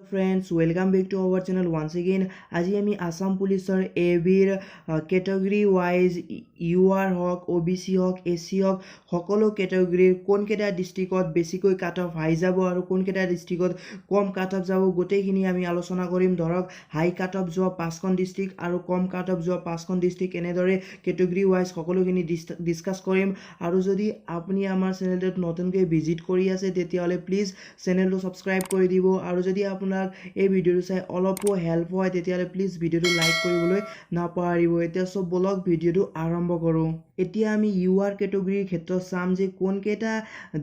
Friends, welcome back to our channel once again. আজি আমি আসাম পুলিচৰ এবিৰ কেটেগৰী ওয়াইজ ইউআৰ হক OBC হক AC হক সকলো কেটেগৰীৰ কোন কেটা ডিস্ট্ৰিক্টত বেছিকৈ কাট অফ হাই যাব আৰু কোন কেটা ডিস্ট্ৰিক্টত কম কাট অফ যাব গোটেইখিনি আমি আলোচনা কৰিম। ধৰক হাই কাট অফ যোৱা 5খন ডিস্ট্ৰিক্ট আৰু কম কাট অফ যোৱা 5খন ডিস্ট্ৰিক্ট এনেদৰে কেটেগৰী ওয়াইজ সকলোখিনি ডিসকাস কৰিম। আৰু যদি আপুনি আমাৰ চেনেলটোত নতুনকৈ ভিজিট কৰি আছে তেতিয়াহ'লে প্লিজ চেনেলটো সাবস্ক্ৰাইব কৰি দিব। আৰু যদি আপোনাক এই ভিডিওটো চাই অলপো হেল্প হয় তেতিয়াহ'লে প্লিজ ভিডিওটো লাইক কৰিবলৈ নাপাহৰিব। এতিয়া সব বলক ভিডিওটো আৰম্ভ কৰোঁ। এতিয়া আমি ইউআৰ কেটেগৰীৰ ক্ষেত্ৰত চাম যে কোন কেইটা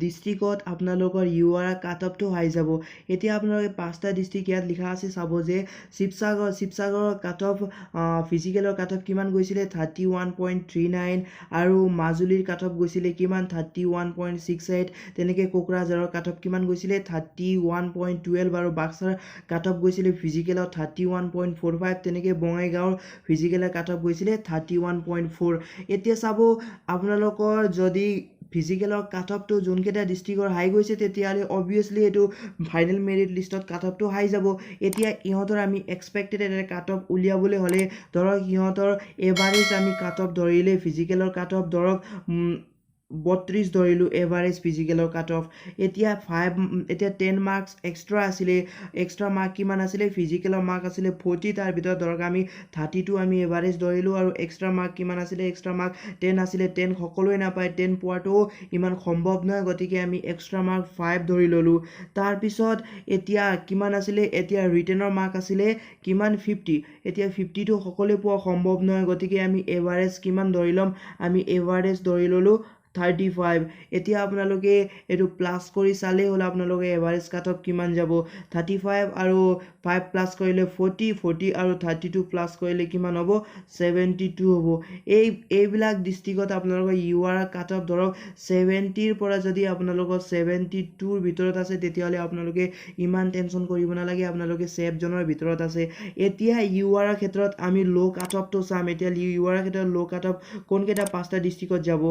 ডিস্ট্ৰিক্টত আপোনালোকৰ ইউআৰ কাট অফটো হাই যাব। এতিয়া আপোনালোকে 5টা ডিস্ট্ৰিক্ট ইয়াত লিখা আছে, চাব যে শিৱসাগৰৰ কাট অফ ফিজিকেলৰ কাট অফ কিমান গৈছিলে 31.39 আৰু মাজুলীৰ কাট অফ গৈছিলে কিমান 31.68। তেনেকৈ কোকৰাঝাৰৰ কাট অফ কিমান গৈছিলে 31.12 আৰু বাক্সাৰ কাট অফ গৈছিলে ফিজিকেলত 31.45। তেনেকৈ বঙাইগাঁৱৰ ফিজিকেলৰ কাট অফ গৈছিলে 31.4। এতিয়া চাব আপোনালোকৰ যদি ফিজিকেলৰ কাট অফটো যোনকেইটা ডিস্ট্ৰিক্টৰ হাই গৈছে তেতিয়াহ'লে অবভিয়াছলি এইটো ফাইনেল মেৰিট লিষ্টত কাট অফটো হাই যাব। এতিয়া ইহঁতৰ আমি এক্সপেক্টেড এটা কাট অফ উলিয়াবলৈ হ'লে ধৰক সিহঁতৰ এভাৰেজ আমি কাট অফ ধৰিলে ফিজিকেলৰ কাট অফ ধৰক 32 ধৰিলোঁ এভাৰেজ ফিজিকেলৰ কাট অফ। এতিয়া 10 মাৰ্কছ এক্সট্ৰা আছিলে, এক্সট্ৰা মাৰ্ক কিমান আছিলে ফিজিকেলৰ মাৰ্ক আছিলে 40, তাৰ ভিতৰত ধৰক আমি 32 আমি এভাৰেজ ধৰিলোঁ আৰু এক্সট্ৰা মাৰ্ক কিমান আছিলে এক্সট্ৰা মাৰ্ক 10 আছিলে। 10 সকলোৱে নাপায়, 10 পোৱাটো ইমান সম্ভৱ নহয়, গতিকে আমি এক্সট্ৰা মাৰ্ক 5 ধৰি ল'লোঁ। তাৰপিছত এতিয়া কিমান আছিলে, এতিয়া ৰিটেনৰ মাৰ্ক আছিলে কিমান 50। এতিয়া 50টো সকলোৱে পোৱা সম্ভৱ নহয়, গতিকে আমি এভাৰেজ কিমান ধৰি ল'ম, আমি এভাৰেজ ধৰি ল'লোঁ 35। এতিয়া আপোনালোকে এইটো প্লাছ কৰি চালেই হ'ল আপোনালোকে এভাৰেজ কাট অফ কিমান যাব 35 আৰু 5 প্লাছ কৰিলে 40 আৰু 32 প্লাছ কৰিলে কিমান হ'ব 72 হ'ব। এইবিলাক ডিস্ট্ৰিক্টত আপোনালোকৰ ইউআৰ কাট অফ ধৰক 70ৰ পৰা যদি আপোনালোকৰ 72ৰ ভিতৰত আছে তেতিয়াহ'লে আপোনালোকে ইমান টেনশ্যন কৰিব নালাগে, আপোনালোকে ছেফ জোনৰ ভিতৰত আছে। এতিয়া ইউআৰৰ ক্ষেত্ৰত আমি ল' কাট অফটো চাম। এতিয়া ইউআৰৰ ক্ষেত্ৰত ল' কাট অফ কোনকেইটা 5টা ডিস্ট্ৰিক্টত যাব।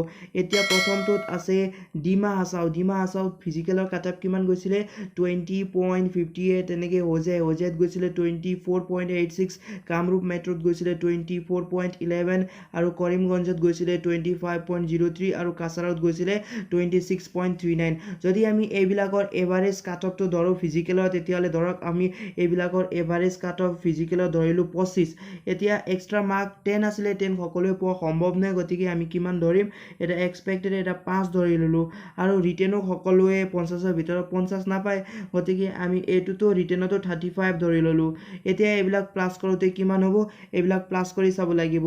এতিয়া প্ৰথমটোত আছে ডিমা হাছাও ফিজিকেলৰ কাট অফ কিমান গৈছিলে 20.58। তেনেকৈ হোজাইত গৈছিলে 24.86, কামৰূপ মেট্ৰত গৈছিলে 24.11 আৰু কৰিমগঞ্জত গৈছিলে 25.03 আৰু কাছাৰত গৈছিলে 26.39। যদি আমি এইবিলাকৰ এভাৰেজ কাট অফটো ধৰোঁ ফিজিকেলৰ তেতিয়াহ'লে ধৰক আমি এইবিলাকৰ এভাৰেজ কাট অফ ফিজিকেলত ধৰিলোঁ 25। এতিয়া এক্সট্ৰা মাৰ্ক 10 আছিলে, 10 সকলোৱে পোৱা সম্ভৱ নহয়, গতিকে আমি কিমান ধৰিম এটা এক্সপেক্টেড এটা 5 ধৰি ল'লোঁ। আৰু ৰিটেনো সকলোৱে 50ৰ ভিতৰত 50 নাপায়, গতিকে আমি এইটোতো ৰিটেনতো 35 ধৰি ল'লোঁ। এতিয়া এইবিলাক প্লাছ কৰোঁতে কিমান হ'ব, এইবিলাক প্লাছ কৰি চাব লাগিব।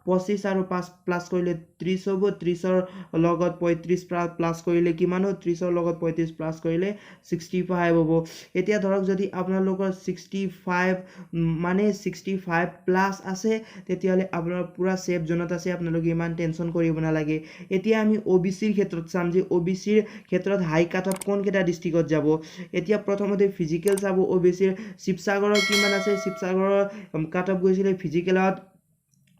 25 আৰু 5 প্লাছ কৰিলে 30 হ'ব, 30ৰ লগত 35 প্লাছ কৰিলে কিমান হ'ব, 30ৰ লগত 35 প্লাছ কৰিলে 65 হ'ব। এতিয়া ধৰক যদি আপোনালোকৰ 65 মানে 65 প্লাছ আছে তেতিয়াহ'লে আপোনাৰ পূৰা ছেফ জোনত আছে, আপোনালোকে ইমান টেনশ্যন কৰিব নালাগে। এতিয়া আমি OBCৰ ক্ষেত্ৰত চাম যে OBCৰ ক্ষেত্ৰত হাই কাট অফ কোনকেইটা ডিস্ট্ৰিক্টত যাব। এতিয়া প্ৰথমতে ফিজিকেল চাব OBCৰ। শিৱসাগৰৰ কিমান আছে, শিৱসাগৰৰ কাট অফ গৈছিলে ফিজিকেলত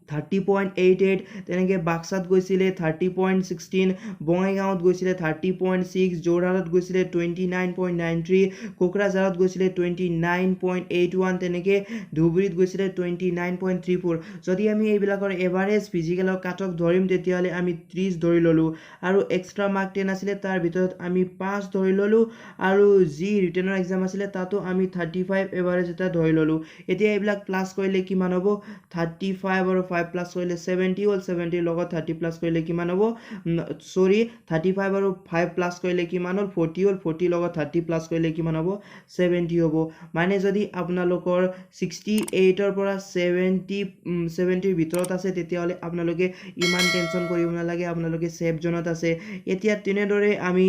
30.88। তেনেকৈ বাক্সাত গৈছিলে 30.16, বঙাইগাঁৱত গৈছিলে 30.6, যোৰহাটত গৈছিলে 29.93, কোকৰাঝাৰত গৈছিলে 29.81, তেনেকৈ ধুবুৰীত গৈছিলে 29.34। যদি আমি এইবিলাকৰ এভাৰেজ ফিজিকেলৰ কাট অফ ধৰিম তেতিয়াহ'লে আমি 30 ধৰি ল'লোঁ আৰু এক্সট্ৰা মাৰ্ক 10 আছিলে, তাৰ ভিতৰত আমি 5 ধৰি ল'লোঁ আৰু যি ৰিটেনৰ এক্সাম আছিলে তাতো আমি 35 এভাৰেজ এটা ধৰি ল'লোঁ। এতিয়া এইবিলাক প্লাছ কৰিলে কিমান হ'ব 35 আৰু 5 প্লাছ কৰিলে 70 হ'ল, 70ৰ লগত 30 প্লাছ কৰিলে কিমান হ'ব 35 আৰু 5 প্লাছ কৰিলে কিমান হ'ল 40 হ'ল, 40ৰ লগত 30 প্লাছ কৰিলে কিমান হ'ব 70 হ'ব। মানে যদি আপোনালোকৰ 68ৰ পৰা 70ৰ ভিতৰত আছে তেতিয়াহ'লে আপোনালোকে ইমান টেনশ্যন কৰিব নালাগে, আপোনালোকে ছেফ জোনত আছে। এতিয়া তেনেদৰে আমি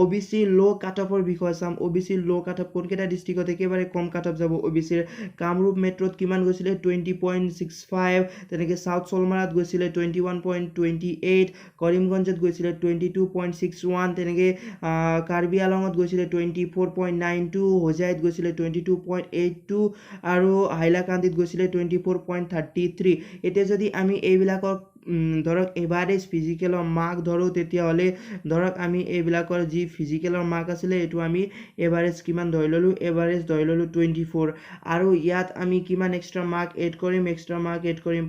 OBCৰ ল' কাট অফৰ বিষয়ে চাম। OBCৰ ল' কাট অফ কোনকেইটা ডিস্ট্ৰিক্টত একেবাৰে কম কাট অফ যাব। OBCৰ কামৰূপ মেট্ৰত কিমান গৈছিলে 20.65, তেনেকৈ চাউথ চলমাৰাত গৈছিলে 21.28, কৰিমগঞ্জত গৈছিলে 22.61, তেনেকৈ কাৰ্বি আলঙত গৈছিলে 24.92, হোজাইত গৈছিলে 22.82 আৰু হাইলাকান্দিত গৈছিলে 24.33। এতিয়া যদি আমি এইবিলাকক ধৰক এভাৰেজ ফিজিকেলৰ মাৰ্ক ধৰোঁ তেতিয়াহ'লে ধৰক আমি এইবিলাকৰ যি ফিজিকেলৰ মাৰ্ক আছিলে এইটো আমি এভাৰেজ কিমান ধৰি ল'লোঁ এভাৰেজ ধৰি ল'লোঁ 24 আৰু ইয়াত আমি কিমান এক্সট্ৰা মাৰ্ক এড কৰিম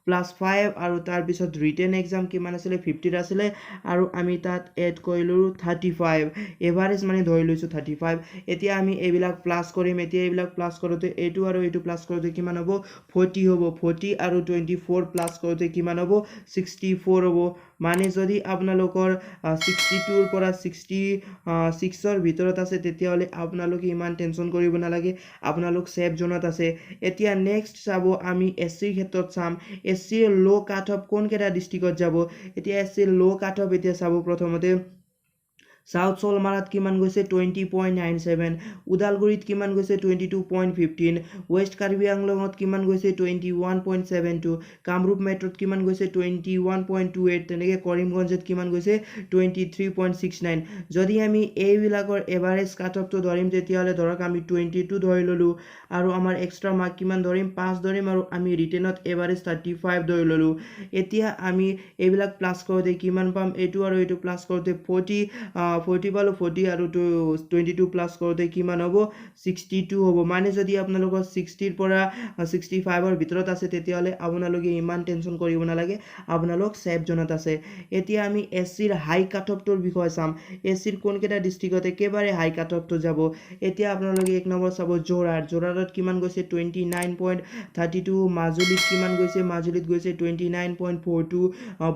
+5 আৰু তাৰপিছত ৰিটেন এক্সাম কিমান আছিলে 50 আছিলে আৰু আমি তাত এড কৰিলোঁ 35 এভাৰেজ মানে ধৰি লৈছোঁ 35 এতিয়া আমি এইবিলাক প্লাছ কৰিম এতিয়া এইবিলাক প্লাছ কৰোঁতে এইটো আৰু এইটো প্লাছ কৰোঁতে কিমান হ'ব 40 হ'ব 40 আৰু 24 প্লাছ কৰোঁতে কিমান হ'ব 64 হ'ব মানে যদি আপোনালোকৰ 62ৰ পৰা 66ৰ ভিতৰত আছে তেতিয়াহ'লে আপোনালোকে ইমান টেনশ্যন কৰিব নালাগে আপোনালোক ছেফ জোনত আছে এতিয়া নেক্সট চাব আমি SCৰ ক্ষেত্ৰত চাম SCৰ ল' কাট অফ কোনকেইটা ডিষ্ট্ৰিক্টত যাব এতিয়া SCৰ ল' কাট অফ এতিয়া চাব প্ৰথমতে সাউথ সলমাৰাত কিমান গৈছে 20.97 উদালগুৰিত কিমান গৈছে 22.15 ৱেষ্ট কাৰ্বি আংলঙত কিমান গৈছে 21.72 কামৰূপ মেট্ৰত কিমান গৈছে 21.28 তেনেকৈ কৰিমগঞ্জত কিমান গৈছে 23.69 যদি আমি এইবিলাকৰ এভাৰেজ কাট অফটো ধৰিম তেতিয়াহ'লে ধৰক আমি 22 ধৰি ল'লোঁ আৰু আমাৰ এক্সট্ৰা মাৰ্ক কিমান ধৰিম 5 ধৰিম আৰু আমি ৰিটেনত এভাৰেজ 35 ধৰি ল'লোঁ এতিয়া আমি এইবিলাক প্লাছ কৰোঁতে কিমান পাম এইটো আৰু এইটো প্লাছ কৰোঁতে 40 পালোঁ 40 আৰু 22 প্লাছ কৰোঁতে কিমান হ'ব 62 হ'ব মানে যদি আপোনালোকৰ 60ৰ পৰা 65ৰ ভিতৰত আছে তেতিয়াহ'লে আপোনালোকে ইমান টেনশ্যন কৰিব নালাগে আপোনালোক ছেফ জোনত আছে এতিয়া আমি SCৰ হাই কাট অফটোৰ বিষয়ে চাম SCৰ কোনকেইটা ডিষ্ট্ৰিক্টত একেবাৰে হাই কাট অফটো যাব এতিয়া আপোনালোকে এক নম্বৰ চাব যোৰহাটত কিমান গৈছে 29.32 মাজুলীত কিমান গৈছে মাজুলীত গৈছে 29.42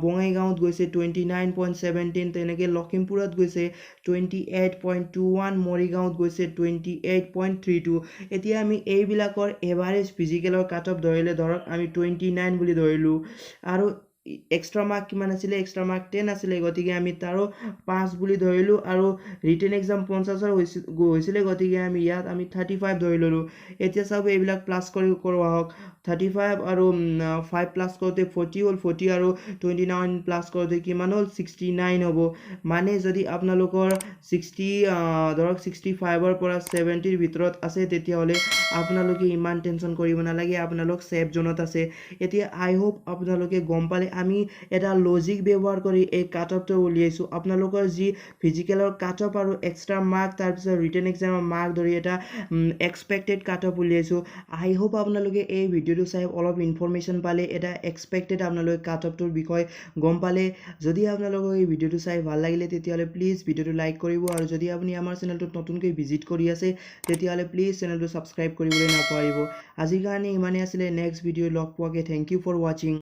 বঙাইগাঁৱত গৈছে 29.17 তেনেকৈ লখিমপুৰত গৈছে 28.21 মৰিগাঁৱত গৈছে 28.32 এতিয়া আমি এইবিলাকৰ এভাৰেজ ফিজিকেলৰ কাট অফ ধৰিলে ধৰক আমি 29 বুলি ধৰিলোঁ আৰু এক্সট্ৰা মাৰ্ক কিমান আছিলে এক্সট্ৰা মাৰ্ক 10 আছিলে গতিকে আমি তাৰো 5 বুলি ধৰিলোঁ আৰু ৰিটেন এক্সাম 50 হৈছিলে গতিকে আমি ইয়াত আমি 35 ধৰি ল'লোঁ এতিয়া চাব এইবিলাক প্লাছ কৰোঁ আহক 35 আৰু 5 প্লাছ কৰোঁতে 40 হ'ল 40 আৰু 29 প্লাছ কৰোঁতে কিমান হ'ল 69 হ'ব মানে যদি আপোনালোকৰ 60 ধৰক 65ৰ পৰা 70ৰ ভিতৰত আছে তেতিয়াহ'লে আপোনালোকে ইমান টেনশ্যন কৰিব নালাগে আপোনালোক ছেফ জোনত আছে এতিয়া আই হোপ আপোনালোকে গম পালে আমি এটা লজিক ব্যৱহাৰ কৰি এই কাট অফটো উলিয়াইছোঁ আপোনালোকৰ যি ফিজিকেলৰ কাট অফ আৰু এক্সট্ৰা মাৰ্ক তাৰপিছত ৰিটেন এক্সামৰ মাৰ্ক ধৰি এটা এক্সপেক্টেড কাট অফ উলিয়াইছোঁ আই হোপ আপোনালোকে এই ভিডিঅ'টো চাই অলপ ইনফৰমেশ্যন পালে এটা এক্সপেক্টেড আপোনালোকে কাট অফটোৰ বিষয়ে গম পালে যদি আপোনালোকক এই ভিডিঅ'টো চাই ভাল লাগিলে তেতিয়াহ'লে প্লিজ ভিডিঅ'টো লাইক কৰিব আৰু যদি আপুনি আমাৰ চেনেলটোত নতুনকৈ ভিজিট কৰি আছে তেতিয়াহ'লে প্লিজ চেনেলটো ছাবস্ক্ৰাইব কৰিবলৈ নাপাহৰিব আজিৰ কাৰণে ইমানেই আছিলে নেক্সট ভিডিঅ' লগ পোৱাকৈ থেংক ইউ ফৰ ৱাচিং